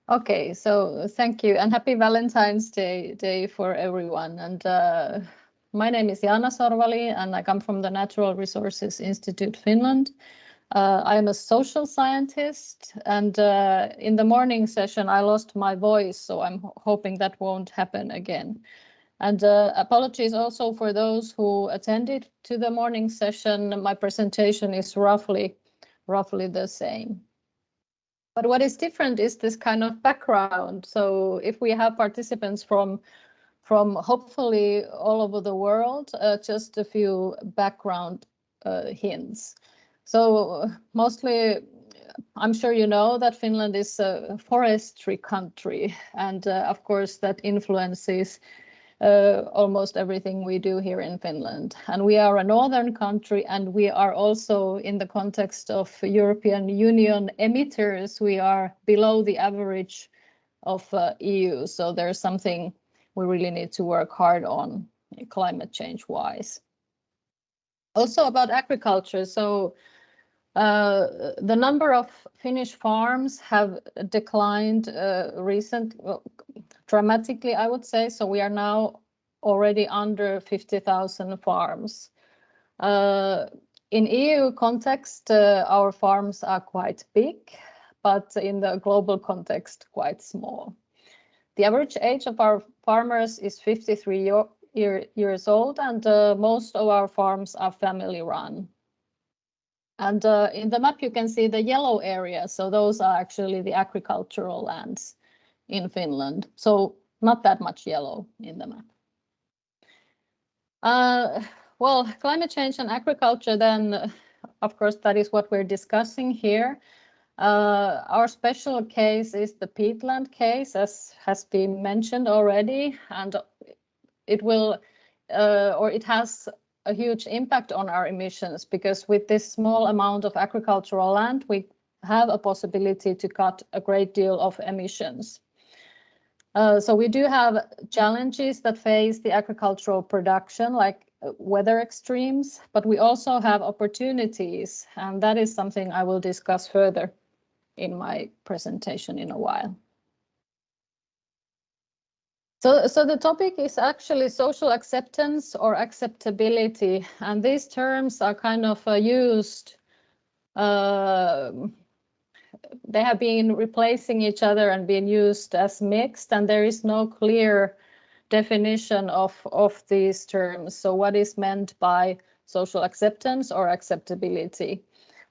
Okay, so thank you and happy Valentine's Day for everyone. And my name is Jaana Sorvali and I come from the Natural Resources Institute Finland. I am a social scientist and in the morning session I lost my voice, so I'm hoping that won't happen again. And apologies also for those who attended to the morning session. My presentation is roughly the same. But what is different is this kind of background. So if we have participants from hopefully all over the world, just a few background hints. So mostly, I'm sure you know that Finland is a forestry country, and of course that influences almost everything we do here in Finland. And we are a northern country, and we are also in the context of European Union emitters, we are below the average of EU. So there's something we really need to work hard on climate change wise. Also about agriculture. So the number of Finnish farms have declined dramatically, I would say. So we are now already under 50,000 farms. In EU context, our farms are quite big, but in the global context, quite small. The average age of our farmers is 53 years old, and most of our farms are family run. And in the map, you can see the yellow areas. So those are actually the agricultural lands in Finland. So not that much yellow in the map. Well, climate change and agriculture, then, of course, that is what we're discussing here. Our special case is the peatland case, as has been mentioned already, and it will, or it has a huge impact on our emissions, because with this small amount of agricultural land, we have a possibility to cut a great deal of emissions. So we do have challenges that face the agricultural production, like weather extremes, but we also have opportunities, and that is something I will discuss further in my presentation in a while. So the topic is actually social acceptance or acceptability, and these terms are kind of used, they have been replacing each other and being used as mixed, and there is no clear definition of these terms. So what is meant by social acceptance or acceptability?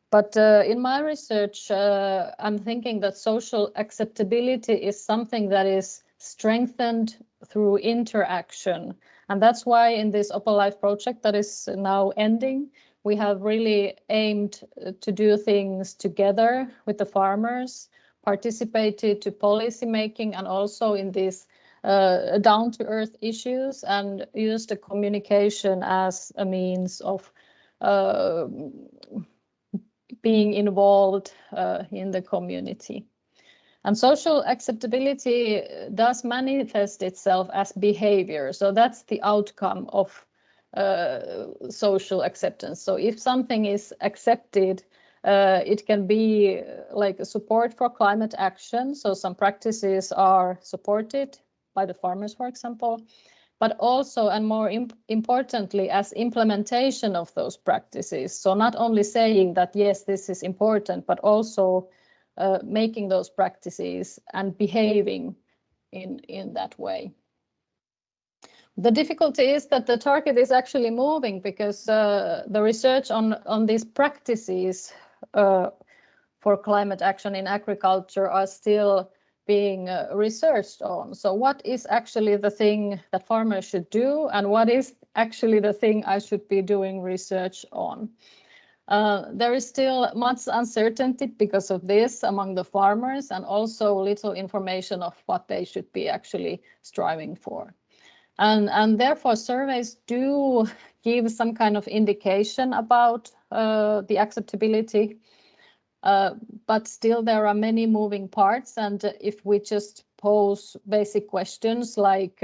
But in my research, I'm thinking that social acceptability is something that is strengthened through interaction. And that's why in this OPAL-Life project that is now ending, we have really aimed to do things together with the farmers, participated to policy making, and also in these down-to-earth issues, and use the communication as a means of being involved in the community. And social acceptability does manifest itself as behavior. So that's the outcome of social acceptance. So if something is accepted, it can be like a support for climate action. So some practices are supported by the farmers, for example, but also, and more importantly, as implementation of those practices. So not only saying that, yes, this is important, but also making those practices and behaving in that way. The difficulty is that the target is actually moving, because the research on these practices for climate action in agriculture are still being researched on. So what is actually the thing that farmers should do, and what is actually the thing I should be doing research on? There is still much uncertainty because of this among the farmers, and also little information of what they should be actually striving for. And therefore surveys do give some kind of indication about the acceptability, but still there are many moving parts. And if we just pose basic questions like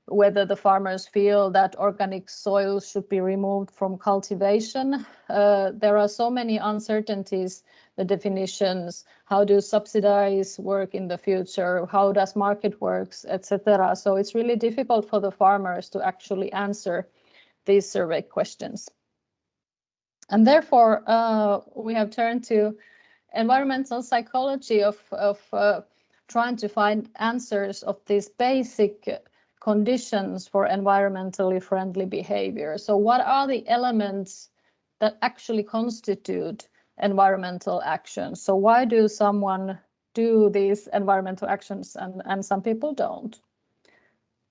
whether the farmers feel that organic soil should be removed from cultivation, there are so many uncertainties the definitions, how do subsidies work in the future, how does market works, etc. So it's really difficult for the farmers to actually answer these survey questions. And therefore, we have turned to environmental psychology of trying to find answers of these basic conditions for environmentally friendly behavior. So what are the elements that actually constitute environmental actions? So why do someone do these environmental actions and some people don't?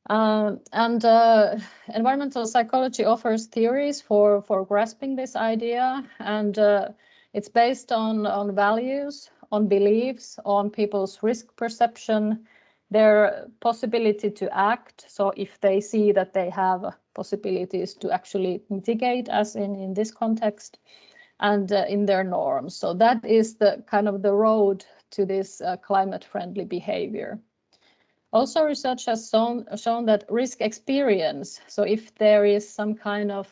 Environmental psychology offers theories for grasping this idea, and it's based on values, on beliefs, on people's risk perception, their possibility to act. So if they see that they have possibilities to actually mitigate, as in this context, and in their norms. So that is the kind of the road to this climate-friendly behavior. Also, research has shown that risk experience, so if there is some kind of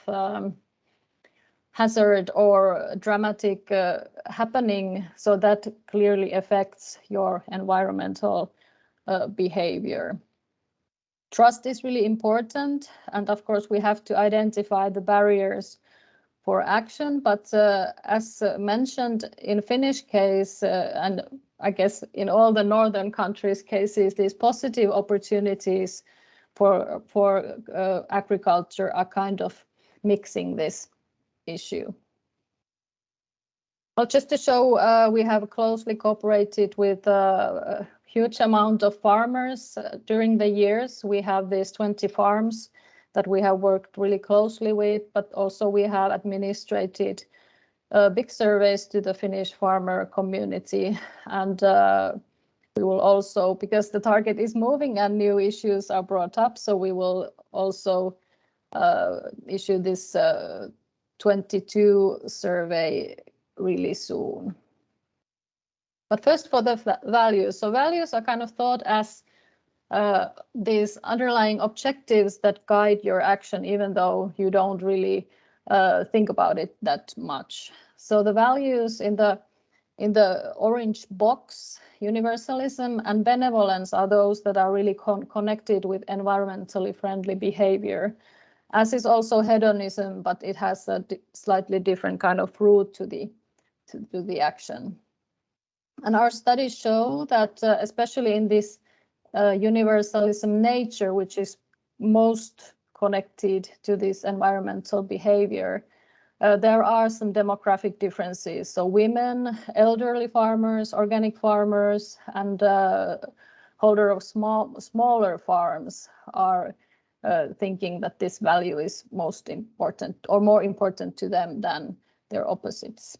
hazard or dramatic happening, so that clearly affects your environmental behavior. Trust is really important, and of course we have to identify the barriers for action, but as mentioned in Finnish case, and I guess in all the northern countries' cases, these positive opportunities for agriculture are kind of mixing this issue. Well, just to show, we have closely cooperated with a huge amount of farmers during the years. We have these 20 farms that we have worked really closely with, but also we have administrated big surveys to the Finnish farmer community. And we will also, because the target is moving and new issues are brought up, so we will also issue this 22 survey really soon. But first for the values. So values are kind of thought as these underlying objectives that guide your action, even though you don't really think about it that much. So the values in the orange box, universalism and benevolence, are those that are really connected with environmentally friendly behavior, as is also hedonism, but it has a slightly different kind of route to the action. And our studies show that especially in this universalism nature, which is most connected to this environmental behavior, there are some demographic differences. So women, elderly farmers, organic farmers, and holder of smaller farms are thinking that this value is most important or more important to them than their opposites.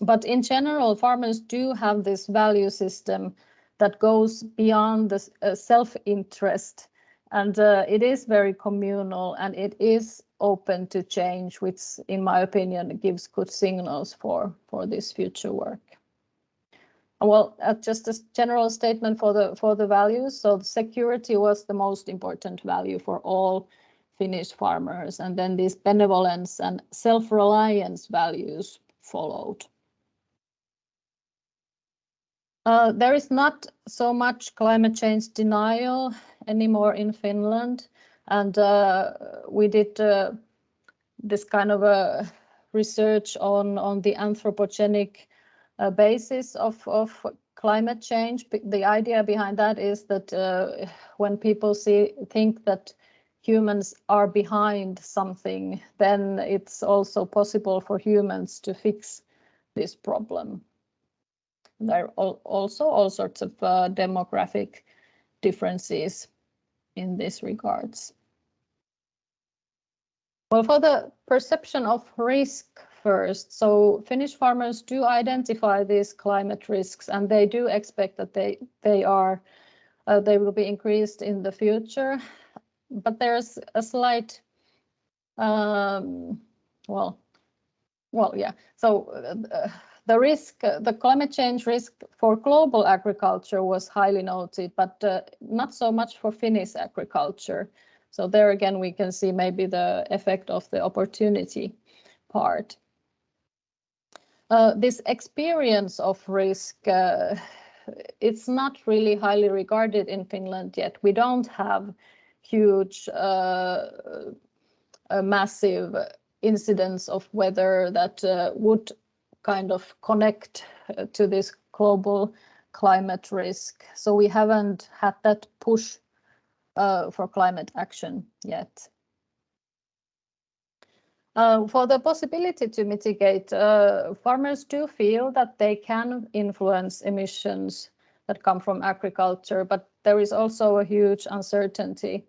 But in general, farmers do have this value system that goes beyond the self-interest, and it is very communal and it is open to change, which in my opinion gives good signals for this future work. Well, just a general statement for the values. So security was the most important value for all Finnish farmers, and then these benevolence and self-reliance values followed. There is not so much climate change denial anymore in Finland, and we did this kind of a research on the anthropogenic basis of climate change. The idea behind that is that when people think that humans are behind something, then it's also possible for humans to fix this problem. There are also all sorts of demographic differences in this regards. Well, for the perception of risk first, so Finnish farmers do identify these climate risks, and they do expect that they will be increased in the future. But there's a slight, the climate change risk for global agriculture was highly noted, but not so much for Finnish agriculture. So there again, we can see maybe the effect of the opportunity part. this experience of risk, it's not really highly regarded in Finland yet. We don't have huge, massive incidents of weather that would kind of connect to this global climate risk. So we haven't had that push for climate action yet. For the possibility to mitigate, farmers do feel that they can influence emissions that come from agriculture, but there is also a huge uncertainty.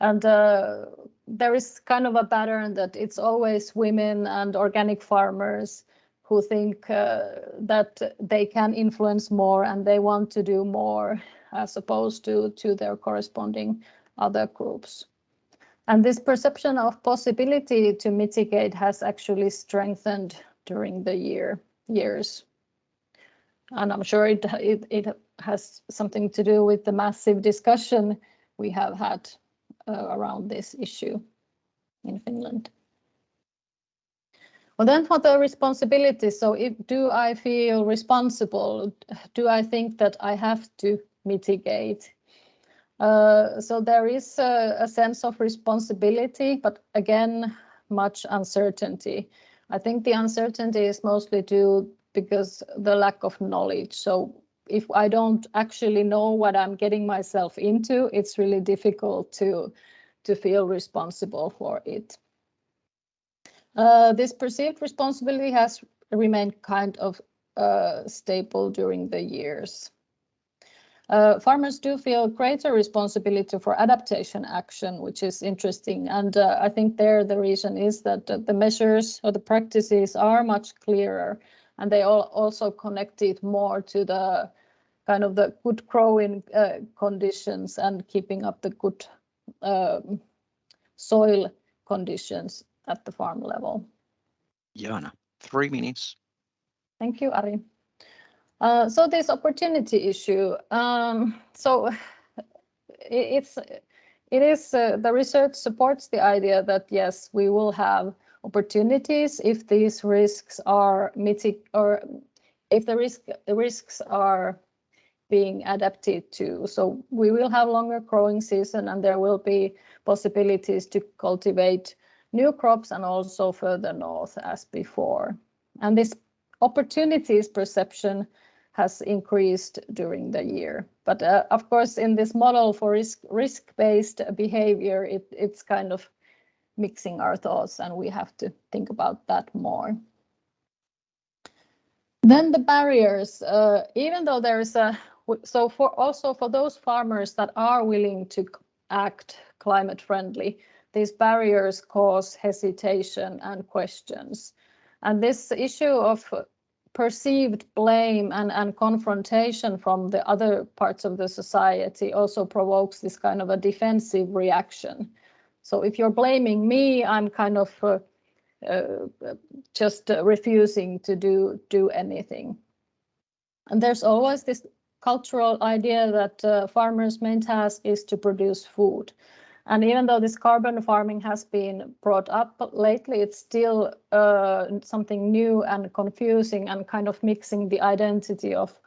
And there is kind of a pattern that it's always women and organic farmers who think that they can influence more and they want to do more as opposed to their corresponding other groups. And this perception of possibility to mitigate has actually strengthened during the years. And I'm sure it has something to do with the massive discussion we have had around this issue in Finland. Well, then for the responsibility, so do I feel responsible? Do I think that I have to mitigate? So there is a sense of responsibility, but again, much uncertainty. I think the uncertainty is mostly due because the lack of knowledge. So if I don't actually know what I'm getting myself into, it's really difficult to feel responsible for it. This perceived responsibility has remained kind of stable during the years. Farmers do feel greater responsibility for adaptation action, which is interesting. And I think there the reason is that the measures or the practices are much clearer, and they also connect it more to the kind of the good growing conditions and keeping up the good soil conditions at the farm level. Jaana, 3 minutes. Thank you, Ari. So this opportunity issue. So it is the research supports the idea that yes, we will have opportunities if these risks are or if the risks are being adapted to. So we will have longer growing season, and there will be possibilities to cultivate new crops and also further north as before. And this opportunities perception has increased during the year. But of course, in this model for risk-based behavior, it's kind of mixing our thoughts, and we have to think about that more. Then the barriers, even though there is so for those farmers that are willing to act climate friendly, these barriers cause hesitation and questions. And this issue of perceived blame and confrontation from the other parts of the society also provokes this kind of a defensive reaction. So if you're blaming me, I'm kind of just refusing to do anything. And there's always this cultural idea that farmers' main task is to produce food. And even though this carbon farming has been brought up lately, it's still something new and confusing and kind of mixing the identity of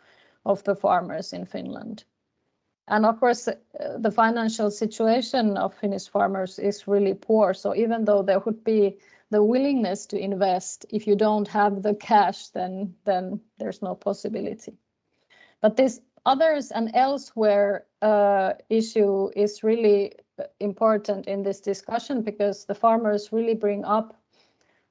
the farmers in Finland. And of course, the financial situation of Finnish farmers is really poor. So even though there would be the willingness to invest, if you don't have the cash, then there's no possibility. But this others and elsewhere issue is really important in this discussion, because the farmers really bring up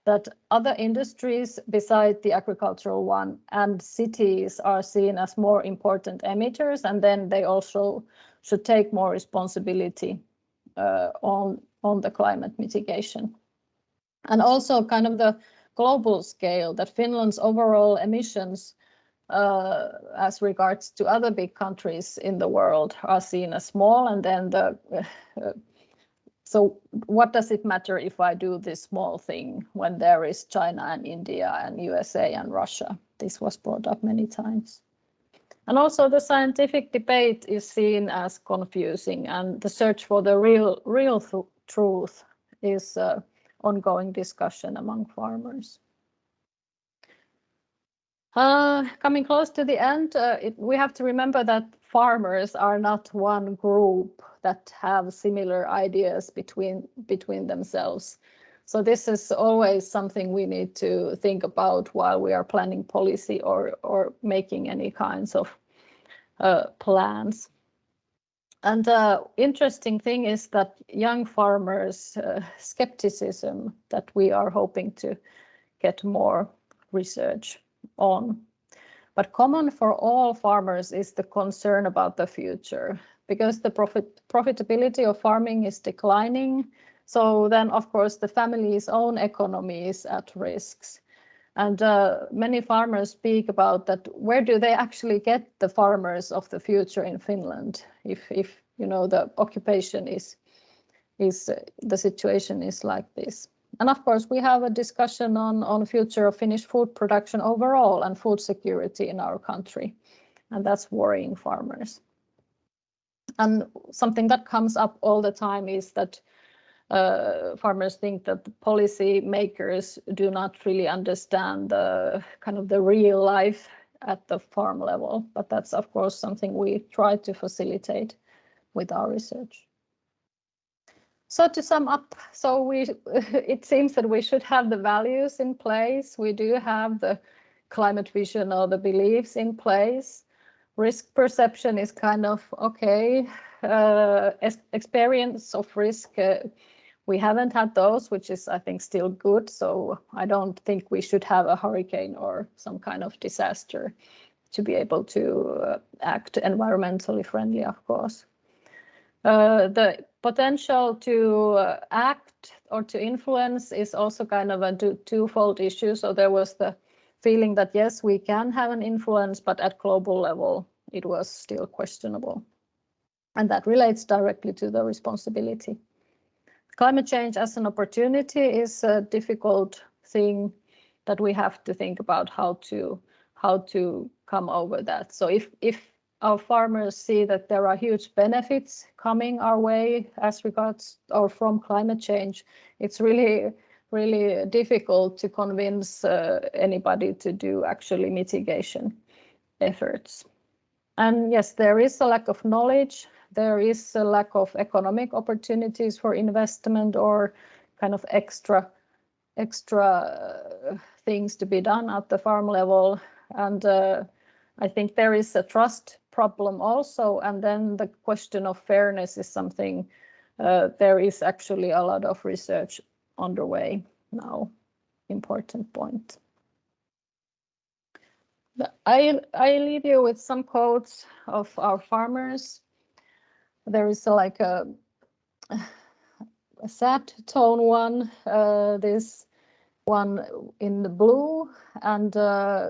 that other industries beside the agricultural one and cities are seen as more important emitters, and then they also should take more responsibility on the climate mitigation. And also kind of the global scale, that Finland's overall emissions as regards to other big countries in the world are seen as small, and then so what does it matter if I do this small thing when there is China and India and USA and Russia? This was brought up many times. And also the scientific debate is seen as confusing, and the search for the real truth is ongoing discussion among farmers. Coming close to the end, we have to remember that farmers are not one group that have similar ideas between themselves. So this is always something we need to think about while we are planning policy or making any kinds of plans. And interesting thing is that young farmers' skepticism that we are hoping to get more research on. But common for all farmers is the concern about the future, because the profitability of farming is declining. So then, of course, the family's own economy is at risks. And many farmers speak about that. Where do they actually get the farmers of the future in Finland if you know the occupation is the situation is like this? And of course, we have a discussion on future of Finnish food production overall and food security in our country, and that's worrying farmers. And something that comes up all the time is that farmers think that the policy makers do not really understand the kind of the real life at the farm level. But that's, of course, something we try to facilitate with our research. So to sum up, it seems that we should have the values in place. We do have the climate vision or the beliefs in place. Risk perception is kind of okay. Experience of risk, we haven't had those, which is, I think, still good. So I don't think we should have a hurricane or some kind of disaster to be able to act environmentally friendly, of course. The potential to act or to influence is also kind of a twofold issue. So there was the feeling that, yes, we can have an influence, but at global level, it was still questionable. And that relates directly to the responsibility. Climate change as an opportunity is a difficult thing that we have to think about how to come over that. So if our farmers see that there are huge benefits coming our way as regards or from climate change, it's really difficult to convince anybody to do actually mitigation efforts. And yes, there is a lack of knowledge. There is a lack of economic opportunities for investment or kind of extra things to be done at the farm level. And I think there is a trust problem also. And then the question of fairness is something there is actually a lot of research underway now. Important point. I leave you with some quotes of our farmers. There is like a sad tone one, this one in the blue, and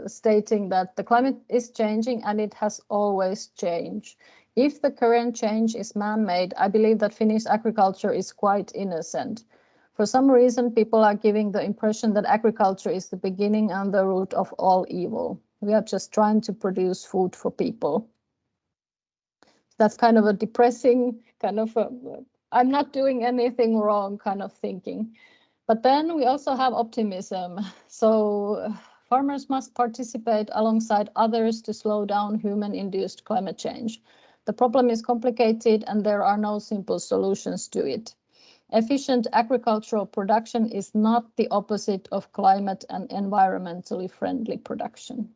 stating that the climate is changing and it has always changed. If the current change is man-made, I believe that Finnish agriculture is quite innocent. For some reason, people are giving the impression that agriculture is the beginning and the root of all evil. We are just trying to produce food for people. That's kind of a depressing kind of I'm not doing anything wrong kind of thinking. But then we also have optimism. So farmers must participate alongside others to slow down human-induced climate change. The problem is complicated and there are no simple solutions to it. Efficient agricultural production is not the opposite of climate and environmentally friendly production.